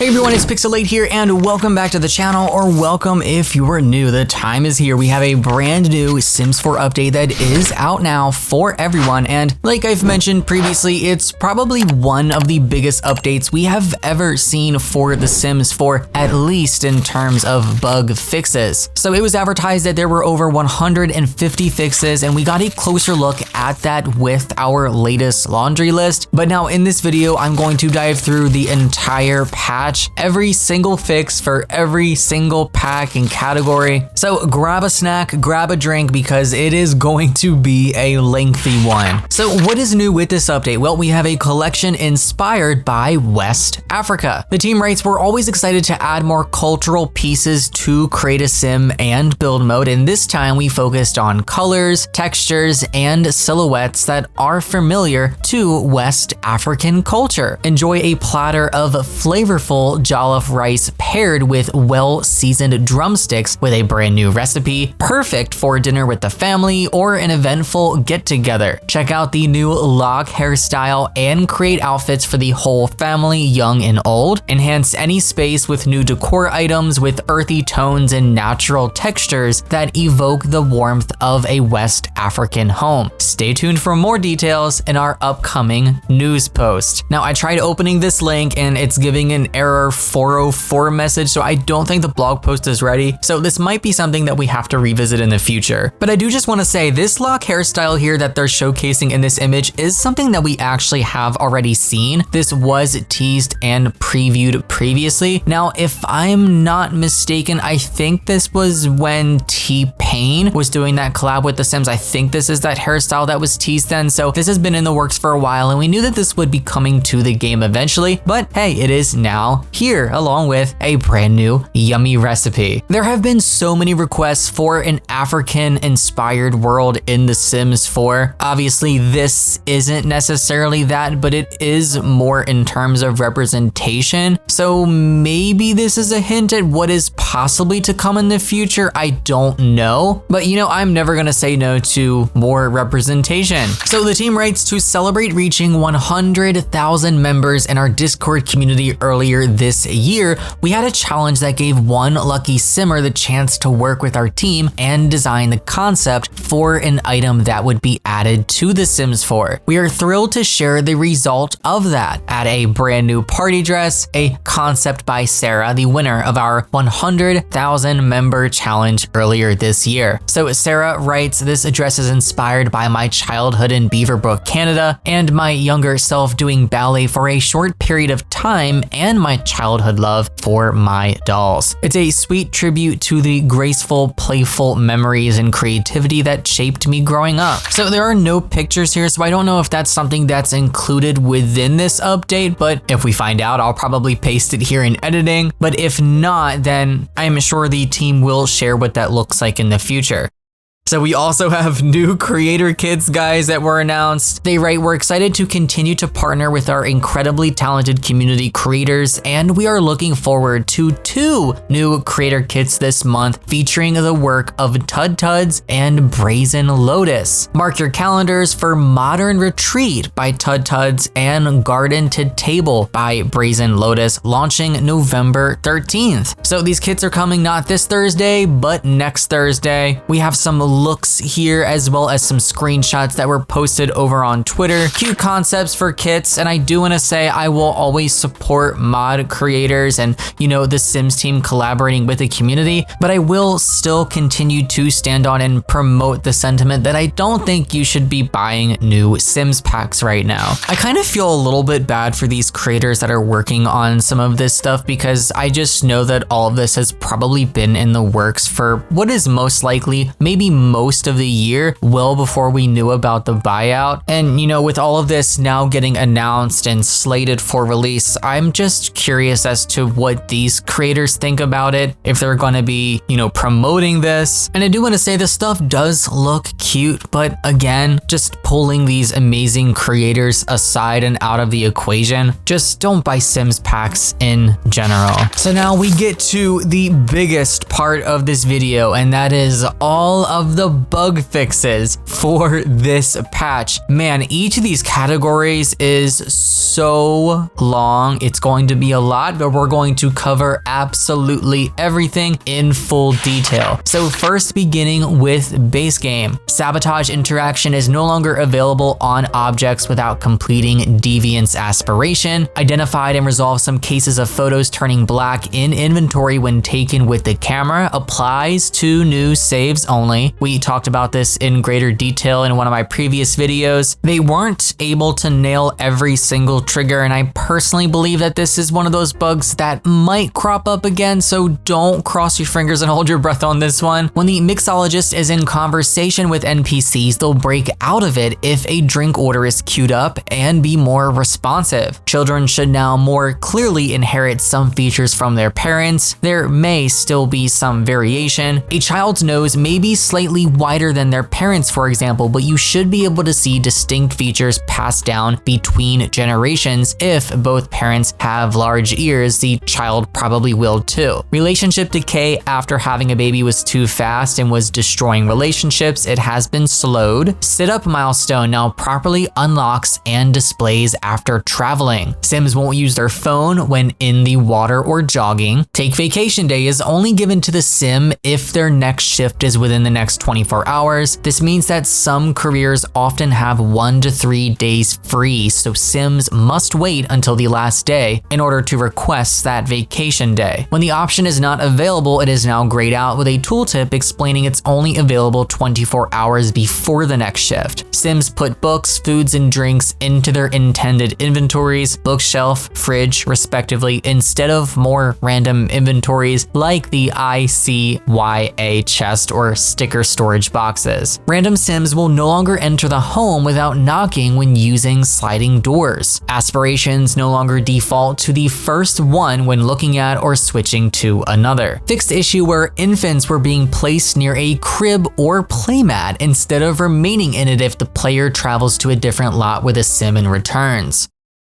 Hey everyone, it's Pixelade here and welcome back to the channel, or welcome if you are new. The time is here. We have a brand new Sims 4 update that is out now for everyone, and like I've mentioned previously, it's probably one of the biggest updates we have ever seen for The Sims 4, at least in terms of bug fixes. So it was advertised that there were over 150 fixes, and we got a closer look at that with our latest laundry list. But now in this video, I'm going to dive through the entire patch, every single fix for every single pack and category. So grab a snack, grab a drink, because it is going to be a lengthy one. So what is new with this update? Well, we have a collection inspired by West Africa. The team writes, we're always excited to add more cultural pieces to create a sim and build mode, and this time we focused on colors, textures, and silhouettes that are familiar to West African culture. Enjoy a platter of flavorful jollof rice paired with well-seasoned drumsticks with a brand new recipe, perfect for dinner with the family or an eventful get-together. Check out the new lock hairstyle and create outfits for the whole family, young and old. Enhance any space with new decor items with earthy tones and natural textures that evoke the warmth of a West African home. Stay tuned for more details in our upcoming news post. Now, I tried opening this link and it's giving an error 404 message, so I don't think the blog post is ready. So this might be something that we have to revisit in the future. But I do just want to say this lock hairstyle here that they're showcasing in this image is something that we actually have already seen. This was teased and previewed previously. Now, if I'm not mistaken, I think this was when T-Pain was doing that collab with The Sims. I think this is that hairstyle that was teased then. So this has been in the works for a while, and we knew that this would be coming to the game eventually. But hey, it is now here, along with a brand new yummy recipe. There have been so many requests for an African-inspired world in The Sims 4. Obviously, this isn't necessarily that, but it is more in terms of representation. So maybe this is a hint at what is possibly to come in the future. I don't know. But you know, I'm never gonna say no to more representation. So the team writes, to celebrate reaching 100,000 members in our Discord community earlier this year, we had a challenge that gave one lucky simmer the chance to work with our team and design the concept for an item that would be added to The Sims 4. We are thrilled to share the result of that. Add a brand new party dress, a concept by Sarah, the winner of our 100,000 member challenge earlier this year. So Sarah writes, this dress is inspired by my childhood in Beaverbrook, Canada, and my younger self doing ballet for a short period of time, and my childhood love for my dolls. It's a sweet tribute to the graceful, playful memories and creativity that shaped me growing up. So there are no pictures here, so I don't know if that's something that's included within this update, but if we find out, I'll probably paste it here in editing. But if not, then I'm sure the team will share what that looks like in the future. So we also have new creator kits, guys, that were announced. They write, we're excited to continue to partner with our incredibly talented community creators, and we are looking forward to 2 new creator kits this month featuring the work of Tud Tuds and Brazen Lotus. Mark your calendars for Modern Retreat by Tud Tuds and Garden to Table by Brazen Lotus, launching November 13th. So these kits are coming not this Thursday, but next Thursday. We have some looks here, as well as some screenshots that were posted over on Twitter. Cute concepts for kits, and I do want to say I will always support mod creators and, you know, the Sims team collaborating with the community, but I will still continue to stand on and promote the sentiment that I don't think you should be buying new Sims packs right now. I kind of feel a little bit bad for these creators that are working on some of this stuff, because I just know that all of this has probably been in the works for what is most likely maybe most of the year, well before we knew about the buyout. And you know, with all of this now getting announced and slated for release, I'm just curious as to what these creators think about it, if they're gonna be, you know, promoting this. And I do want to say this stuff does look cute, but again, just pulling these amazing creators aside and out of the equation, just don't buy Sims packs in general. So now we get to the biggest part of this video, and that is all of the bug fixes for this patch. Man, each of these categories is so long. It's going to be a lot, but we're going to cover absolutely everything in full detail. So first, beginning with base game. Sabotage interaction is no longer available on objects without completing deviance aspiration. Identified and resolved some cases of photos turning black in inventory when taken with the camera. Applies to new saves only. We talked about this in greater detail in one of my previous videos. They weren't able to nail every single trigger, and I personally believe that this is one of those bugs that might crop up again, so don't cross your fingers and hold your breath on this one. When the mixologist is in conversation with NPCs, they'll break out of it if a drink order is queued up and be more responsive. Children should now more clearly inherit some features from their parents. There may still be some variation. A child's nose may be slightly wider than their parents, for example, but you should be able to see distinct features passed down between generations. If both parents have large ears, the child probably will too. Relationship decay after having a baby was too fast and was destroying relationships. It has been slowed. Sit-up milestone now properly unlocks and displays after traveling. Sims won't use their phone when in the water or jogging. Take vacation day is only given to the sim if their next shift is within the next 24 hours. This means that some careers often have 1 to 3 days free, so sims must wait until the last day in order to request that vacation day. When the option is not available, it is now grayed out with a tooltip explaining it's only available 24 hours before the next shift. Sims put books, foods, and drinks into their intended inventories, bookshelf, fridge, respectively, instead of more random inventories like the ICYA chest or sticker storage boxes. Random sims will no longer enter the home without knocking when using sliding doors. Aspirations no longer default to the first one when looking at or switching to another. Fixed issue where infants were being placed near a crib or playmat instead of remaining in it if the player travels to a different lot with a sim and returns.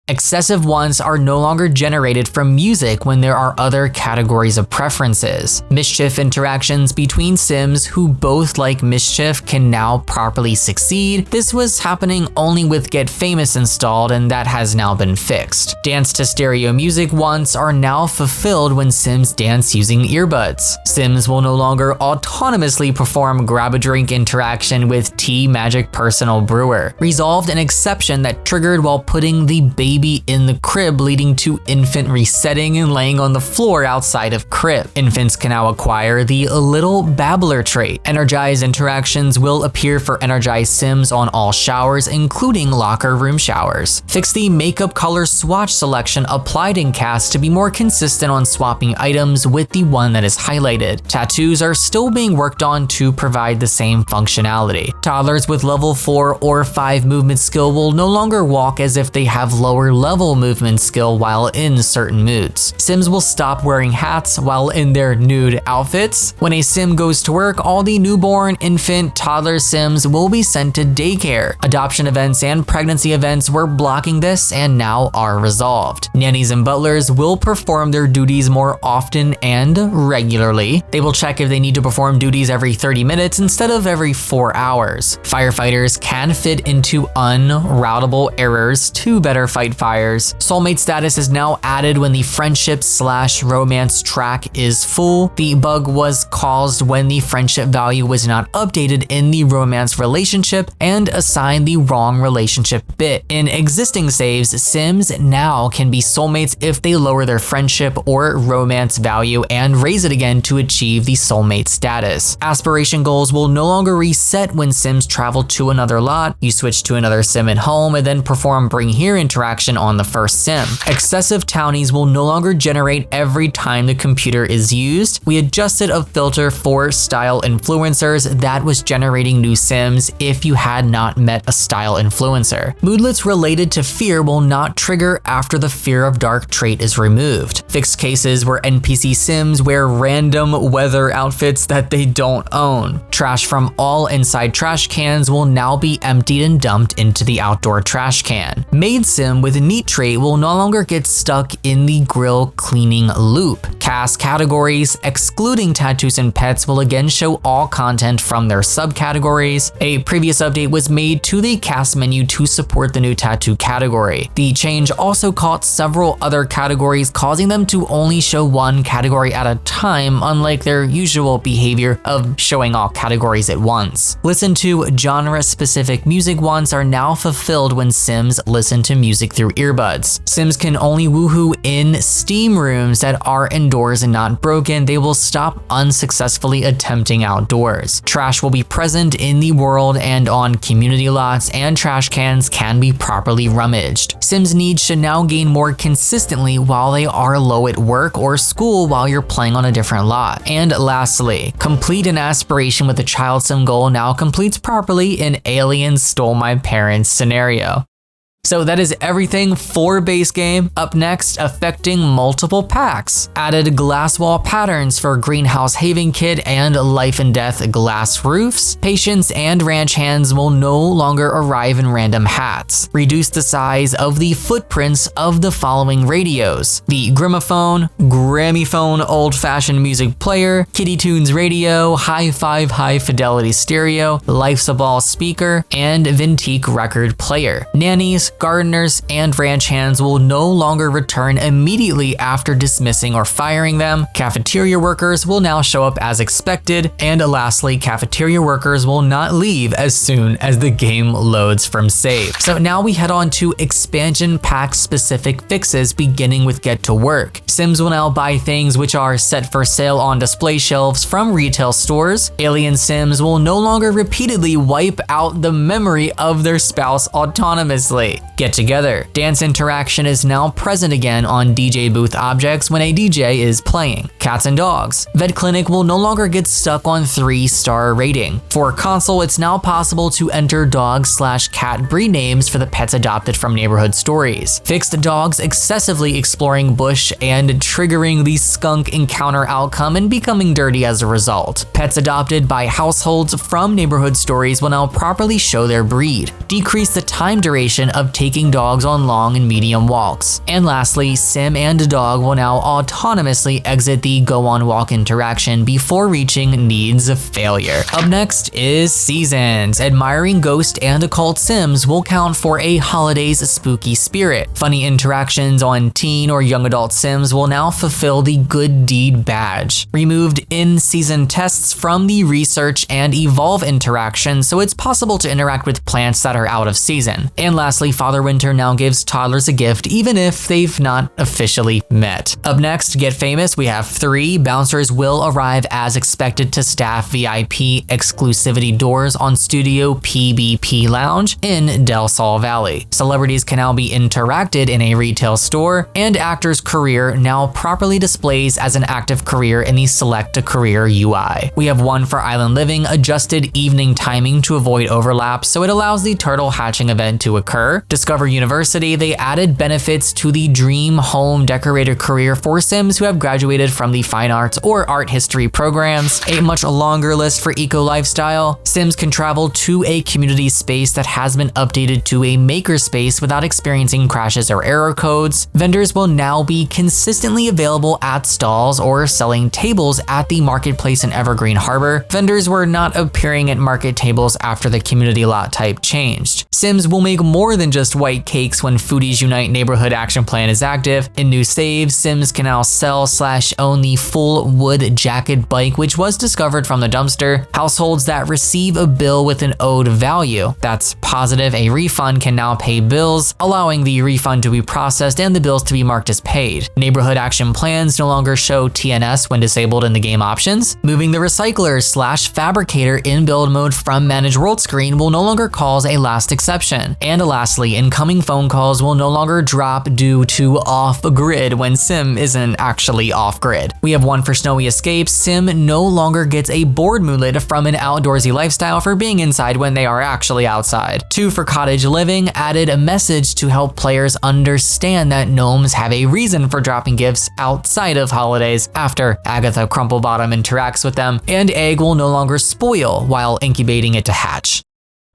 Excessive ones are no longer generated from music when there are other categories of preferences. Mischief interactions between sims who both like mischief can now properly succeed. This was happening only with Get Famous installed, and that has now been fixed. Dance to stereo music wants are now fulfilled when sims dance using earbuds. Sims will no longer autonomously perform grab a drink interaction with Tea Magic Personal Brewer. Resolved an exception that triggered while putting the baby in the crib, leading to infant resetting and laying on the floor outside of crib. Infants can now acquire the Little Babbler trait. Energized interactions will appear for energized sims on all showers, including locker room showers. Fix the makeup color swatch selection applied in cast to be more consistent on swapping items with the one that is highlighted. Tattoos are still being worked on to provide the same functionality. Toddlers with level 4 or 5 movement skill will no longer walk as if they have lower level movement skill while in certain moods. Sims will stop wearing hats while in their nude outfits. When a sim goes to work, all the newborn, infant, toddler sims will be sent to daycare. Adoption events and pregnancy events were blocking this and now are resolved. Nannies and butlers will perform their duties more often and regularly. They will check if they need to perform duties every 30 minutes instead of every 4 hours. Firefighters can fit into unroutable errors to better fight fires. Soulmate status is now added when the friendship/romance track is full. The bug was caused when the friendship value was not updated in the romance relationship and assigned the wrong relationship bit. In existing saves, sims now can be soulmates if they lower their friendship or romance value and raise it again to achieve the soulmate status. Aspiration goals will no longer reset when sims travel to another lot. You switch to another sim at home and then perform bring here interaction on the first sim. Excessive townies will no longer generate every time the computer is used. We adjusted a filter for style influencers that was generating new sims if you had not met a style influencer. Moodlets related to fear will not trigger after the fear of dark trait is removed. Fixed cases where NPC sims wear random weather outfits that they don't own. Trash from all inside trash cans will now be emptied and dumped into the outdoor trash can. Maid sim with with Neat trait will no longer get stuck in the grill cleaning loop. Cast categories, excluding tattoos and pets, will again show all content from their subcategories. A previous update was made to the cast menu to support the new tattoo category. The change also caught several other categories, causing them to only show one category at a time, unlike their usual behavior of showing all categories at once. Listen to genre-specific music wants are now fulfilled when Sims listen to music through earbuds. Sims can only woohoo in steam rooms that are indoors and not broken. They will stop unsuccessfully attempting outdoors. Trash will be present in the world and on community lots, and trash cans can be properly rummaged. Sims needs should now gain more consistently while they are low at work or school while you're playing on a different lot. And lastly, complete an aspiration with a child sim goal now completes properly in Alien Stole My Parents scenario. So that is everything for base game. Up next, affecting multiple packs. Added glass wall patterns for Greenhouse Haven Kit and Life and Death glass roofs. Patience and ranch hands will no longer arrive in random hats. Reduce the size of the footprints of the following radios: the Gramophone old-fashioned music player, Kitty Tunes radio, Hi-5 high fidelity stereo, Life's a Ball speaker, and Vintique record player. Nannies, gardeners, and ranch hands will no longer return immediately after dismissing or firing them. Cafeteria workers will now show up as expected. And lastly, cafeteria workers will not leave as soon as the game loads from save. So now we head on to expansion pack specific fixes, beginning with Get to Work. Sims will now buy things which are set for sale on display shelves from retail stores. Alien Sims will no longer repeatedly wipe out the memory of their spouse autonomously. Get together. Dance interaction is now present again on DJ booth objects when a DJ is playing. Cats and dogs. Vet clinic will no longer get stuck on 3-star rating. For console, it's now possible to enter dog/cat breed names for the pets adopted from neighborhood stories. Fixed dogs excessively exploring bush and triggering the skunk encounter outcome and becoming dirty as a result. Pets adopted by households from neighborhood stories will now properly show their breed. Decrease the time duration of taking dogs on long and medium walks. And lastly, Sim and dog will now autonomously exit the go on walk interaction before reaching needs of failure. Up next is seasons. Admiring ghost and occult Sims will count for a holiday's spooky spirit. Funny interactions on teen or young adult Sims will now fulfill the good deed badge. Removed in-season tests from the research and evolve interaction, so it's possible to interact with plants that are out of season. And lastly, Father Winter now gives toddlers a gift even if they've not officially met. Up next, Get Famous, we have 3 bouncers will arrive as expected to staff VIP exclusivity doors on Studio PBP Lounge in Del Sol Valley. Celebrities can now be interacted in a retail store, and actors' career now properly displays as an active career in the Select a Career UI. We have 1 for Island Living, adjusted evening timing to avoid overlap, so it allows the turtle hatching event to occur. Discover University, they added benefits to the Dream Home Decorator career for Sims who have graduated from the fine arts or art history programs. A much longer list for Eco Lifestyle. Sims can travel to a community space that has been updated to a makerspace without experiencing crashes or error codes. Vendors will now be consistently available at stalls or selling tables at the marketplace in Evergreen Harbor. Vendors were not appearing at market tables after the community lot type changed. Sims will make more than just white cakes when Foodies Unite neighborhood action plan is active. In new saves, Sims can now sell/own the full wood jacket bike, which was discovered from the dumpster. Households that receive a bill with an owed value that's positive a refund can now pay bills, allowing the refund to be processed and the bills to be marked as paid. Neighborhood action plans no longer show TNS when disabled in the game options. Moving the recycler/fabricator in build mode from manage world screen will no longer cause a last exception. And lastly, incoming phone calls will no longer drop due to off-grid when Sim isn't actually off-grid. We have 1 for Snowy Escapes. Sim no longer gets a board moodlet from an outdoorsy lifestyle for being inside when they are actually outside. 2 for Cottage Living, added a message to help players understand that gnomes have a reason for dropping gifts outside of holidays after Agatha Crumplebottom interacts with them, and egg will no longer spoil while incubating it to hatch.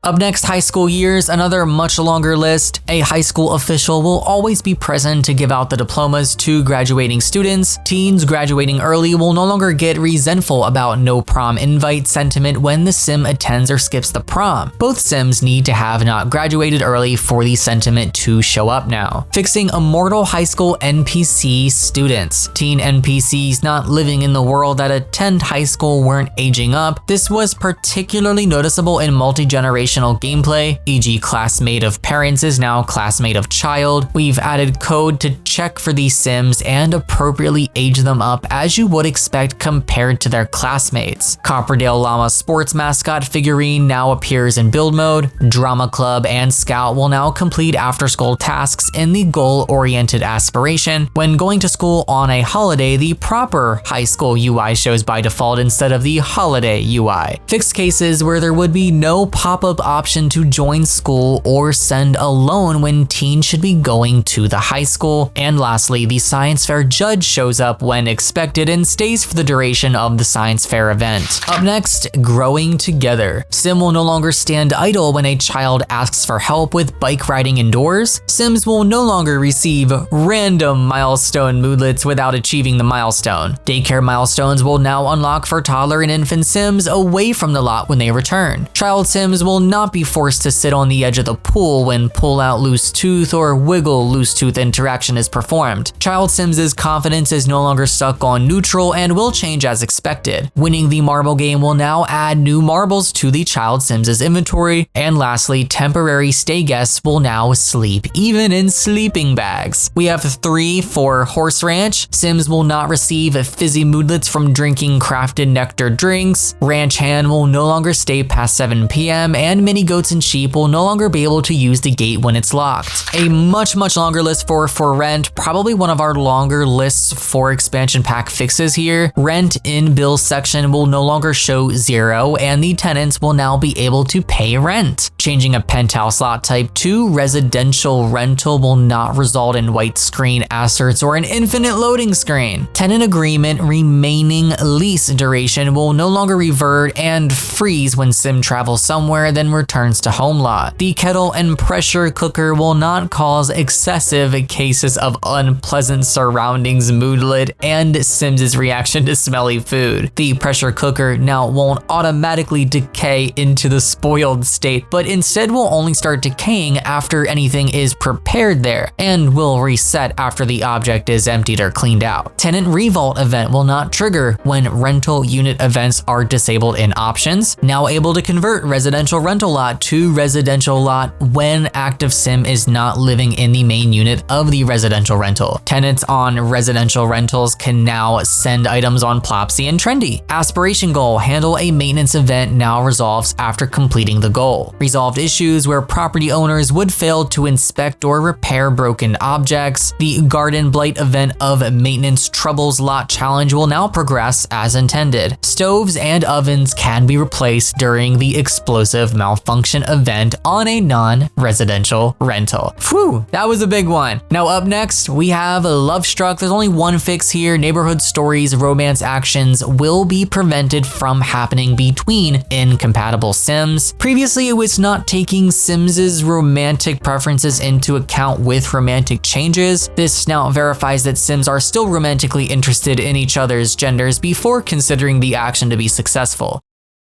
Up next, high school years, another much longer list. A high school official will always be present to give out the diplomas to graduating students. Teens graduating early will no longer get resentful about no prom invite sentiment when the sim attends or skips the prom. Both sims need to have not graduated early for the sentiment to show up now. Fixing immortal high school NPC students. Teen NPCs not living in the world that attend high school weren't aging up. This was particularly noticeable in multi-generational gameplay, e.g. classmate of parents is now classmate of child. We've added code to check for these sims and appropriately age them up as you would expect compared to their classmates. Copperdale Llama sports mascot figurine now appears in build mode. Drama Club and Scout will now complete after-school tasks in the goal-oriented aspiration. When going to school on a holiday, the proper high school UI shows by default instead of the holiday UI. Fixed cases where there would be no pop-up option to join school or send a loan when teens should be going to the high school. And lastly, the science fair judge shows up when expected and stays for the duration of the science fair event. Up next, growing together. Sim will no longer stand idle when a child asks for help with bike riding indoors. Sims will no longer receive random milestone moodlets without achieving the milestone. Daycare milestones will now unlock for toddler and infant sims away from the lot when they return. Child sims will not be forced to sit on the edge of the pool when pull out loose tooth or wiggle loose tooth interaction is performed. Child Sims' confidence is no longer stuck on neutral and will change as expected. Winning the marble game will now add new marbles to the Child Sims' inventory. And lastly, temporary stay guests will now sleep, even in sleeping bags. We have 3 for Horse Ranch. Sims will not receive fizzy moodlets from drinking crafted nectar drinks. Ranch hand will no longer stay past 7 p.m. and mini goats and sheep will no longer be able to use the gate when it's locked. A much longer list for rent, probably one of our longer lists for expansion pack fixes here. Rent in bill section will no longer show 0 and the tenants will now be able to pay rent. Changing a penthouse lot type to residential rental will not result in white screen asserts or an infinite loading screen. Tenant agreement remaining lease duration will no longer revert and freeze when sim travels somewhere then returns to home lot. The kettle and pressure cooker will not cause excessive cases of unpleasant surroundings moodlet and Sims' reaction to smelly food. The pressure cooker now won't automatically decay into the spoiled state, but instead will only start decaying after anything is prepared there and will reset after the object is emptied or cleaned out. Tenant revault event will not trigger when rental unit events are disabled in options. Now able to convert residential rental lot to residential lot when active sim is not living in the main unit of the residential rental. Tenants on residential rentals can now send items on Plopsy and Trendy. Aspiration goal, handle a maintenance event now resolves after completing the goal. Resolved issues where property owners would fail to inspect or repair broken objects. The garden blight event of maintenance troubles lot challenge will now progress as intended. Stoves and ovens can be replaced during the explosive malfunction event on a non-residential rental. Whew, that was a big one. Now up next, we have Lovestruck. There's only one fix here. Neighborhood stories, romance actions will be prevented from happening between incompatible Sims. Previously, it was not taking Sims' romantic preferences into account with romantic changes. This now verifies that Sims are still romantically interested in each other's genders before considering the action to be successful.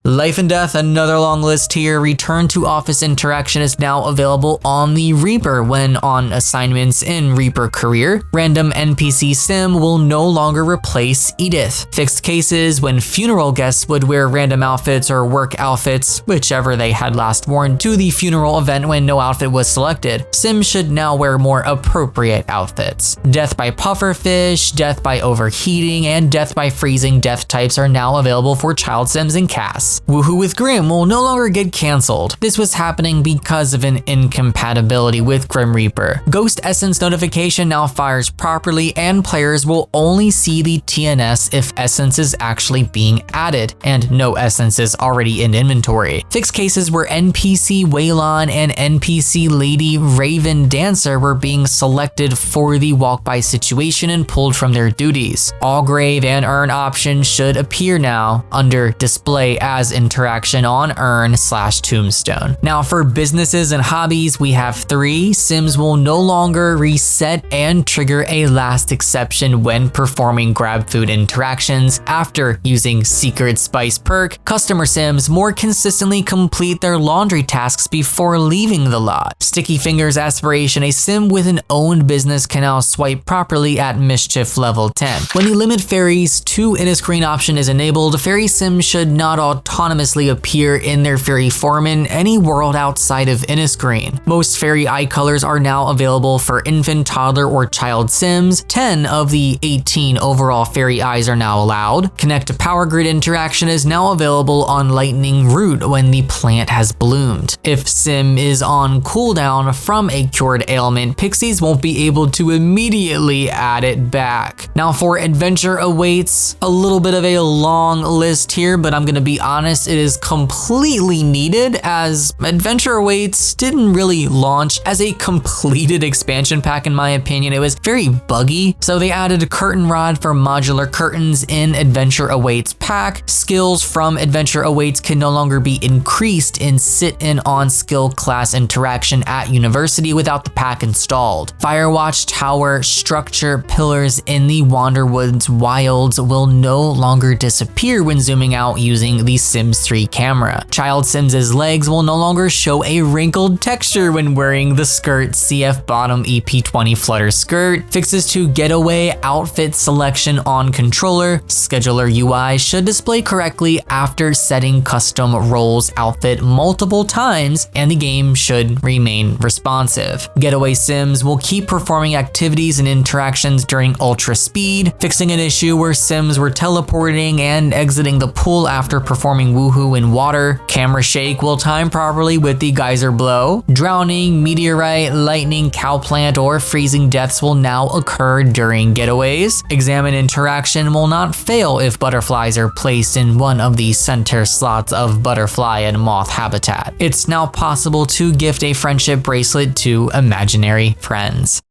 Life and Death, another long list here. Return to office interaction is now available on the Reaper when on assignments in Reaper Career. Random NPC sim will no longer replace Edith. Fixed cases when funeral guests would wear random outfits or work outfits, whichever they had last worn, to the funeral event when no outfit was selected. Sims should now wear more appropriate outfits. Death by pufferfish, death by overheating, and death by freezing death types are now available for child Sims and Cass. Woohoo with Grim will no longer get cancelled. This was happening because of an incompatibility with Grim Reaper. Ghost Essence notification now fires properly and players will only see the TNS if Essence is actually being added and no Essence is already in inventory. Fixed cases where NPC Waylon and NPC Lady Raven Dancer were being selected for the walk-by situation and pulled from their duties. All grave and urn options should appear now under display as class interaction on Earn/Tombstone. Now for businesses and hobbies, we have 3. Sims will no longer reset and trigger a last exception when performing grab food interactions. After using Secret Spice perk, customer Sims more consistently complete their laundry tasks before leaving the lot. Sticky Fingers Aspiration, a Sim with an owned business can now swipe properly at Mischief level 10. When the limit fairies to in a screen option is enabled, fairy Sims should not autonomously appear in their fairy form in any world outside of Inniscreen. Most fairy eye colors are now available for infant, toddler, or child Sims. 10 of the 18 overall fairy eyes are now allowed. Connect to Power Grid interaction is now available on Lightning Root when the plant has bloomed. If Sim is on cooldown from a cured ailment, Pixies won't be able to immediately add it back. Now for Adventure Awaits, a little bit of a long list here, but I'm gonna be honest, it is completely needed as Adventure Awaits didn't really launch as a completed expansion pack in my opinion. It was very buggy, so they added a curtain rod for modular curtains in Adventure Awaits pack. Skills from Adventure Awaits can no longer be increased in sit-in on skill class interaction at university without the pack installed. Firewatch Tower structure pillars in the Wanderwoods Wilds will no longer disappear when zooming out using the Sims 3 camera. Child Sims' legs will no longer show a wrinkled texture when wearing the skirt CF bottom EP20 flutter skirt. Fixes to getaway outfit selection on controller. Scheduler UI should display correctly after setting custom roles outfit multiple times, and the game should remain responsive. Getaway Sims will keep performing activities and interactions during ultra speed, fixing an issue where Sims were teleporting and exiting the pool after performing woohoo in water. Camera shake will time properly with the geyser blow. Drowning, meteorite, lightning, cowplant, or freezing deaths will now occur during getaways. Examine interaction will not fail if butterflies are placed in one of the center slots of butterfly and moth habitat. It's now possible to gift a friendship bracelet to imaginary friends.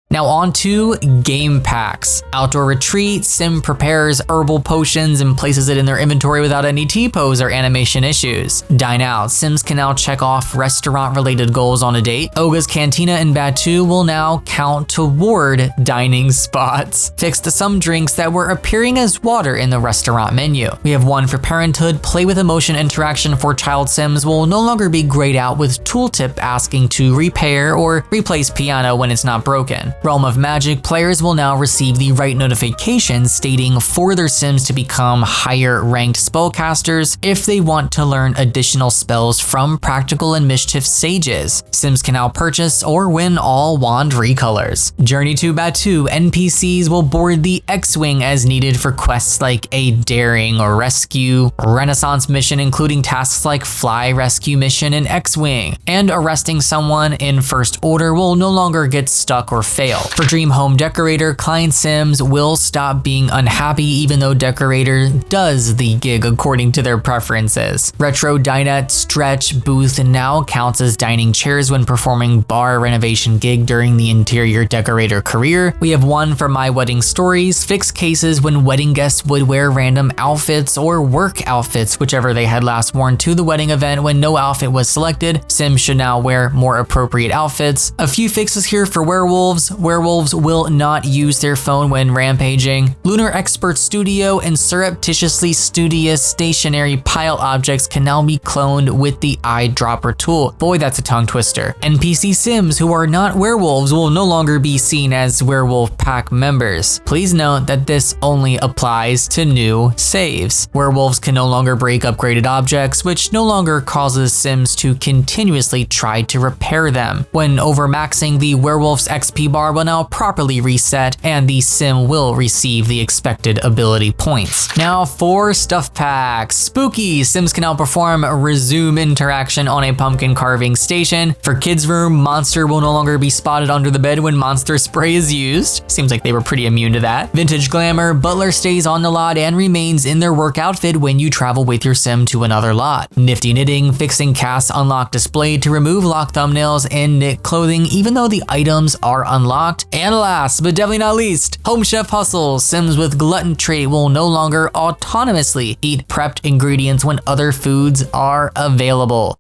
Now on to game packs. Outdoor Retreat, Sim prepares herbal potions and places it in their inventory without any T-pose or animation issues. Dine Out, Sims can now check off restaurant-related goals on a date. Oga's Cantina and Batu will now count toward dining spots. Fixed some drinks that were appearing as water in the restaurant menu. We have one for Parenthood, Play with Emotion interaction for child Sims will no longer be grayed out with tooltip asking to repair or replace piano when it's not broken. Realm of Magic, players will now receive the right notifications stating for their Sims to become higher ranked spellcasters if they want to learn additional spells from Practical and Mischief sages. Sims can now purchase or win all wand recolors. Journey to Batu, NPCs will board the X-Wing as needed for quests like a daring or rescue, Renaissance mission including tasks like fly rescue mission and X-Wing, and arresting someone in First Order will no longer get stuck or fail. For Dream Home Decorator, client Sims will stop being unhappy even though Decorator does the gig according to their preferences. Retro Dinette Stretch Booth now counts as dining chairs when performing bar renovation gig during the interior decorator career. We have one for My Wedding Stories, fixed cases when wedding guests would wear random outfits or work outfits, whichever they had last worn to the wedding event when no outfit was selected. Sims should now wear more appropriate outfits. A few fixes here for werewolves. Werewolves will not use their phone when rampaging. Lunar Expert Studio and surreptitiously studious stationary pile objects can now be cloned with the eyedropper tool. Boy, that's a tongue twister. NPC Sims who are not werewolves will no longer be seen as werewolf pack members. Please note that this only applies to new saves. Werewolves can no longer break upgraded objects, which no longer causes Sims to continuously try to repair them. When overmaxing, the werewolf's XP bar will now properly reset and the Sim will receive the expected ability points. Now for stuff packs. Spooky, Sims can now perform resume interaction on a pumpkin carving station. For Kids Room, Monster will no longer be spotted under the bed when monster spray is used. Seems like they were pretty immune to that. Vintage Glamour, Butler stays on the lot and remains in their work outfit when you travel with your Sim to another lot. Nifty Knitting, fixing cast unlock display to remove lock thumbnails and knit clothing even though the items are unlocked unlocked. And last, but definitely not least, Home Chef Hustle. Sims with glutton trait will no longer autonomously eat prepped ingredients when other foods are available.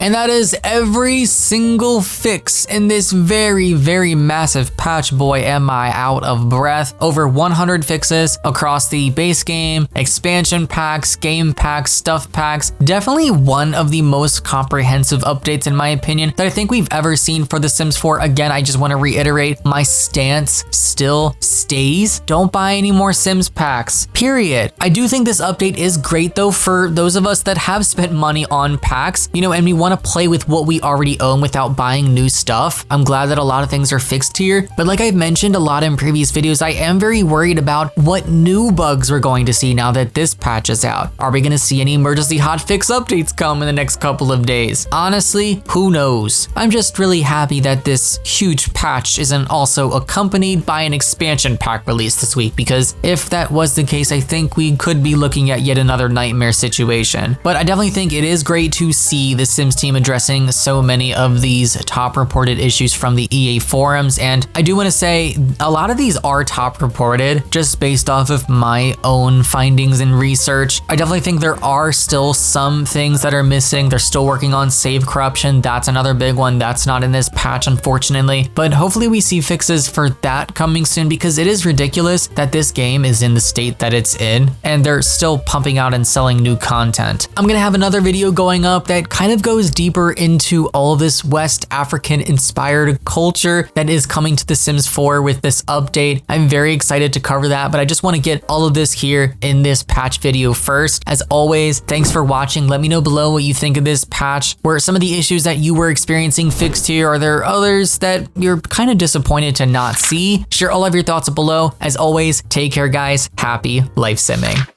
And that is every single fix in this very, very massive patch. Boy, am I out of breath. Over 100 fixes across the base game, expansion packs, game packs, stuff packs. Definitely one of the most comprehensive updates in my opinion that I think we've ever seen for The Sims 4. Again, I just want to reiterate, my stance still stays. Don't buy any more Sims packs, period. I do think this update is great though for those of us that have spent money on packs, you know, and we want to play with what we already own without buying new stuff. I'm glad that a lot of things are fixed here, but like I've mentioned a lot in previous videos, I am very worried about what new bugs we're going to see now that this patch is out. Are we going to see any emergency hotfix updates come in the next couple of days? Honestly, who knows? I'm just really happy that this huge patch isn't also accompanied by an expansion pack release this week, because if that was the case, I think we could be looking at yet another nightmare situation. But I definitely think it is great to see the Sims team addressing so many of these top reported issues from the EA forums. And I do want to say a lot of these are top reported just based off of my own findings and research. I definitely think there are still some things that are missing. They're still working on save corruption. That's another big one. That's not in this patch, unfortunately, but hopefully we see fixes for that coming soon, because it is ridiculous that this game is in the state that it's in and they're still pumping out and selling new content. I'm gonna have another video going up that kind of goes deeper into all this West African inspired culture that is coming to The Sims 4 with this update. I'm very excited to cover that, but I just want to get all of this here in this patch video first. As always, thanks for watching. Let me know below what you think of this patch. Were some of the issues that you were experiencing fixed here? Are there others that you're kind of disappointed to not see? Share all of your thoughts below. As always, take care guys. Happy life simming.